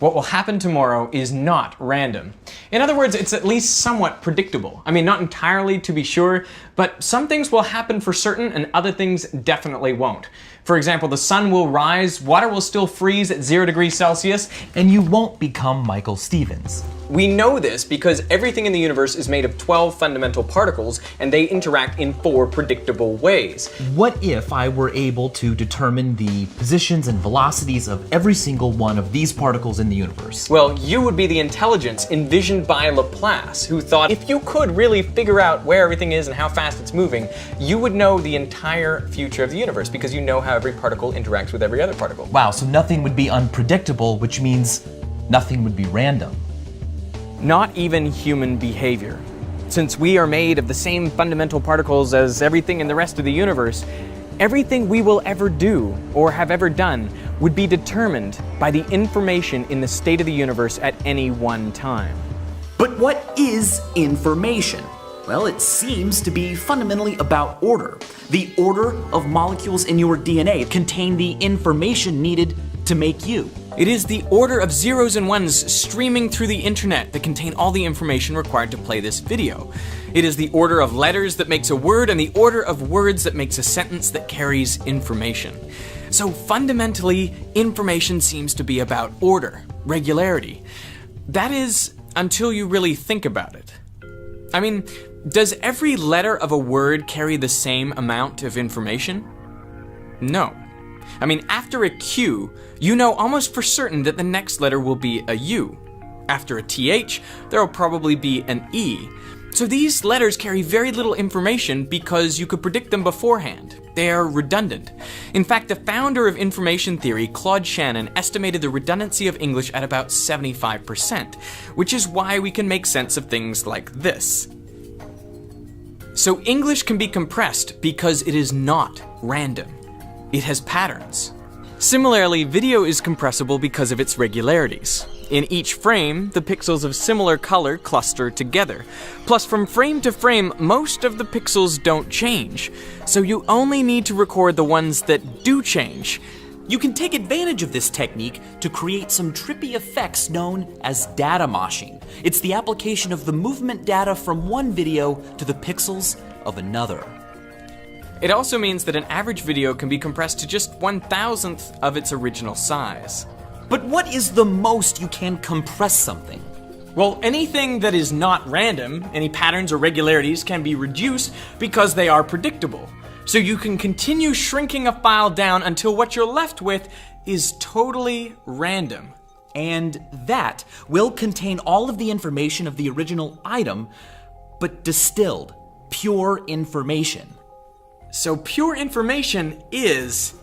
what will happen tomorrow is not random. In other words, it's at least somewhat predictable. I mean, not entirely to be sure, but some things will happen for certain and other things definitely won't. For example, the sun will rise, water will still freeze at 0 degrees Celsius, and you won't become Michael Stevens. We know this because everything in the universe is made of 12 fundamental particles, and they interact in 4 predictable ways. What if I were able to determine the positions and velocities of every single one of these particles in the universe? Well, you would be the intelligence envisioned by Laplace, who thought if you could really figure out where everything is and how fast it's moving, you would know the entire future of the universe because you know how every particle interacts with every other particle. Wow, so nothing would be unpredictable, which means nothing would be random. Not even human behavior. Since we are made of the same fundamental particles as everything in the rest of the universe, everything we will ever do or have ever done would be determined by the information in the state of the universe at any one time. But what is information? Well, it seems to be fundamentally about order. The order of molecules in your DNA contain the information needed to make you. It is the order of zeros and ones streaming through the internet that contain all the information required to play this video. It is the order of letters that makes a word and the order of words that makes a sentence that carries information. So fundamentally, information seems to be about order, regularity. That is, until you really think about it. I mean, does every letter of a word carry the same amount of information? No. I mean, after a Q, you know almost for certain that the next letter will be a U. After a TH, there will probably be an E. So these letters carry very little information because you could predict them beforehand. They are redundant. In fact, the founder of information theory, Claude Shannon, estimated the redundancy of English at about 75%, which is why we can make sense of things like this. So English can be compressed because it is not random. It has patterns. Similarly, video is compressible because of its regularities. In each frame, the pixels of similar color cluster together. Plus, from frame to frame, most of the pixels don't change. So you only need to record the ones that do change. You can take advantage of this technique to create some trippy effects known as data moshing. It's the application of the movement data from one video to the pixels of another. It also means that an average video can be compressed to just 1/1000th of its original size. But what is the most you can compress something? Well, anything that is not random, any patterns or regularities, can be reduced because they are predictable. So you can continue shrinking a file down until what you're left with is totally random. And that will contain all of the information of the original item, but distilled, pure information. So pure information is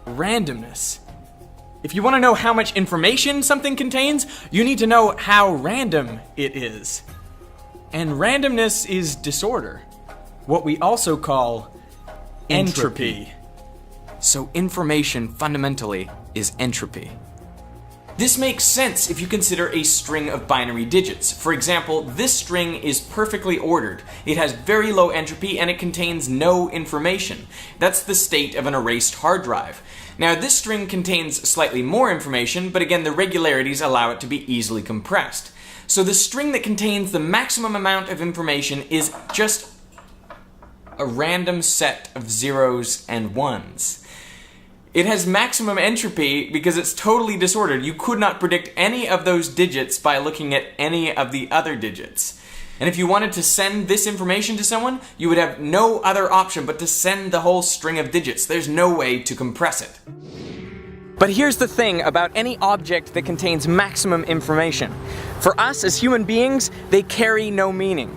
randomness. If you want to know how much information something contains, you need to know how random it is. And randomness is disorder, what we also call entropy. So information fundamentally is entropy. This makes sense if you consider a string of binary digits. For example, this string is perfectly ordered. It has very low entropy and it contains no information. That's the state of an erased hard drive. Now, this string contains slightly more information, but again, the regularities allow it to be easily compressed. So the string that contains the maximum amount of information is just a random set of zeros and ones. It has maximum entropy because it's totally disordered. You could not predict any of those digits by looking at any of the other digits. And if you wanted to send this information to someone, you would have no other option but to send the whole string of digits. There's no way to compress it. But here's the thing about any object that contains maximum information. For us as human beings, they carry no meaning.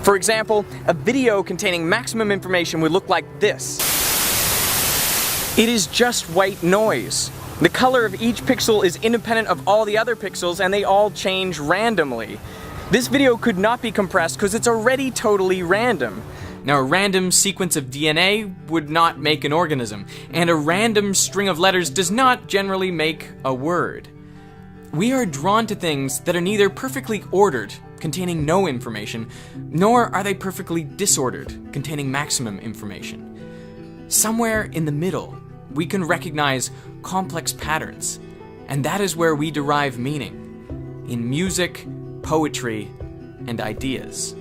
For example, a video containing maximum information would look like this. It is just white noise. The color of each pixel is independent of all the other pixels and they all change randomly. This video could not be compressed because it's already totally random. Now, a random sequence of DNA would not make an organism, and a random string of letters does not generally make a word. We are drawn to things that are neither perfectly ordered, containing no information, nor are they perfectly disordered, containing maximum information. Somewhere in the middle, we can recognize complex patterns, and that is where we derive meaning. in music, poetry, and ideas.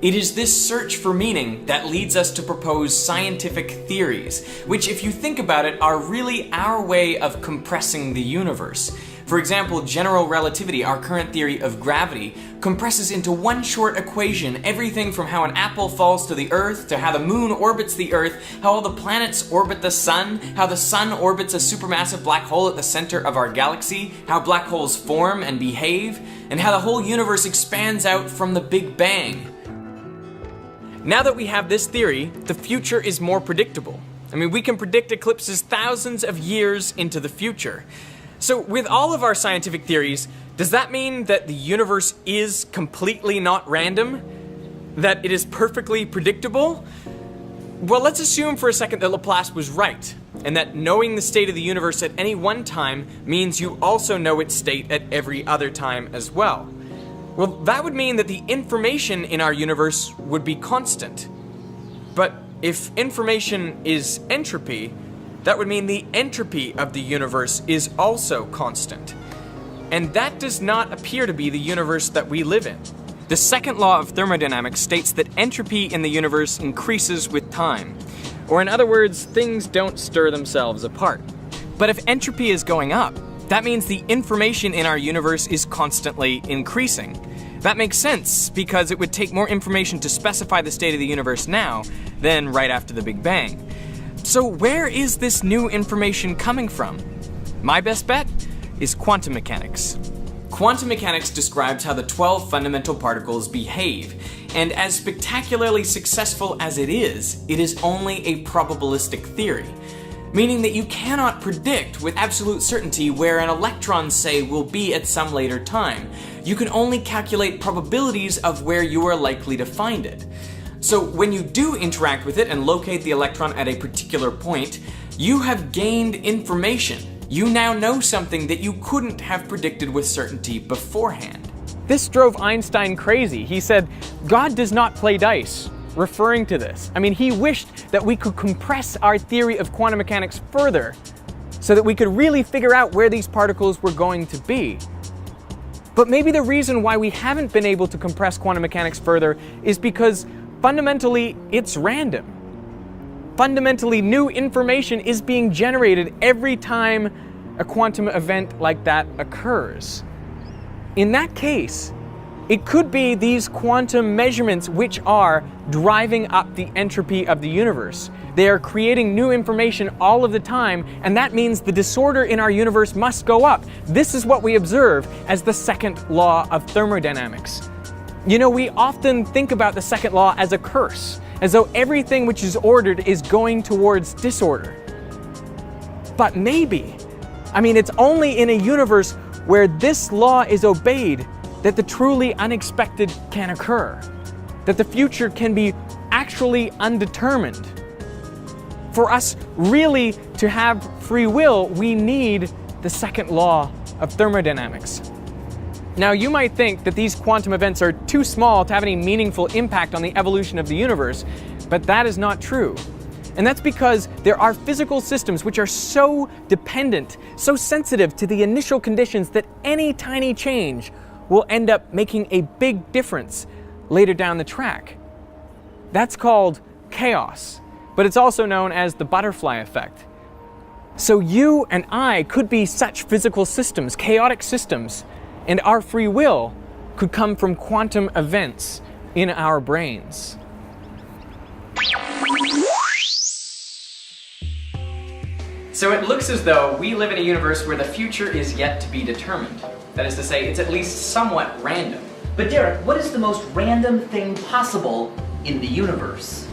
It is this search for meaning that leads us to propose scientific theories, which, if you think about it, are really our way of compressing the universe. For example, general relativity, our current theory of gravity, compresses into one short equation everything from how an apple falls to the Earth, to how the moon orbits the Earth, how all the planets orbit the sun, how the sun orbits a supermassive black hole at the center of our galaxy, how black holes form and behave, and how the whole universe expands out from the Big Bang. Now that we have this theory, the future is more predictable. I mean, we can predict eclipses thousands of years into the future. So with all of our scientific theories, does that mean that the universe is completely not random? That it is perfectly predictable? Well, let's assume for a second that Laplace was right, and that knowing the state of the universe at any one time means you also know its state at every other time as well. Well, that would mean that the information in our universe would be constant. But if information is entropy, that would mean the entropy of the universe is also constant. And that does not appear to be the universe that we live in. The second law of thermodynamics states that entropy in the universe increases with time. Or in other words, things don't stir themselves apart. But if entropy is going up, that means the information in our universe is constantly increasing. That makes sense, because it would take more information to specify the state of the universe now than right after the Big Bang. So where is this new information coming from? My best bet is quantum mechanics. Quantum mechanics describes how the 12 fundamental particles behave, and as spectacularly successful as it is only a probabilistic theory, meaning that you cannot predict with absolute certainty where an electron, say, will be at some later time. You can only calculate probabilities of where you are likely to find it. So when you do interact with it and locate the electron at a particular point, you have gained information. You now know something that you couldn't have predicted with certainty beforehand. This drove Einstein crazy. He said, "God does not play dice," referring to this. I mean, he wished that we could compress our theory of quantum mechanics further so that we could really figure out where these particles were going to be. But maybe the reason why we haven't been able to compress quantum mechanics further is because fundamentally, it's random. Fundamentally, new information is being generated every time a quantum event like that occurs. In that case, it could be these quantum measurements which are driving up the entropy of the universe. They are creating new information all of the time, and that means the disorder in our universe must go up. This is what we observe as the second law of thermodynamics. You know, we often think about the second law as a curse, as though everything which is ordered is going towards disorder. But maybe, it's only in a universe where this law is obeyed that the truly unexpected can occur, that the future can be actually undetermined. For us really to have free will, we need the second law of thermodynamics. Now, you might think that these quantum events are too small to have any meaningful impact on the evolution of the universe, but that is not true. And that's because there are physical systems which are so dependent, so sensitive to the initial conditions that any tiny change will end up making a big difference later down the track. That's called chaos, but it's also known as the butterfly effect. So you and I could be such physical systems, chaotic systems, and our free will could come from quantum events in our brains. So it looks as though we live in a universe where the future is yet to be determined. That is to say, it's at least somewhat random. But Derek, what is the most random thing possible in the universe?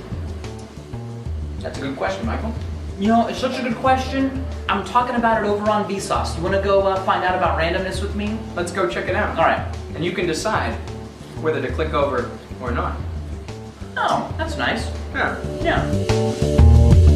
That's a good question, Michael. You know, it's such a good question. I'm talking about it over on Vsauce. You want to go find out about randomness with me? Let's go check it out. All right. And you can decide whether to click over or not. Oh, that's nice. Yeah. Yeah.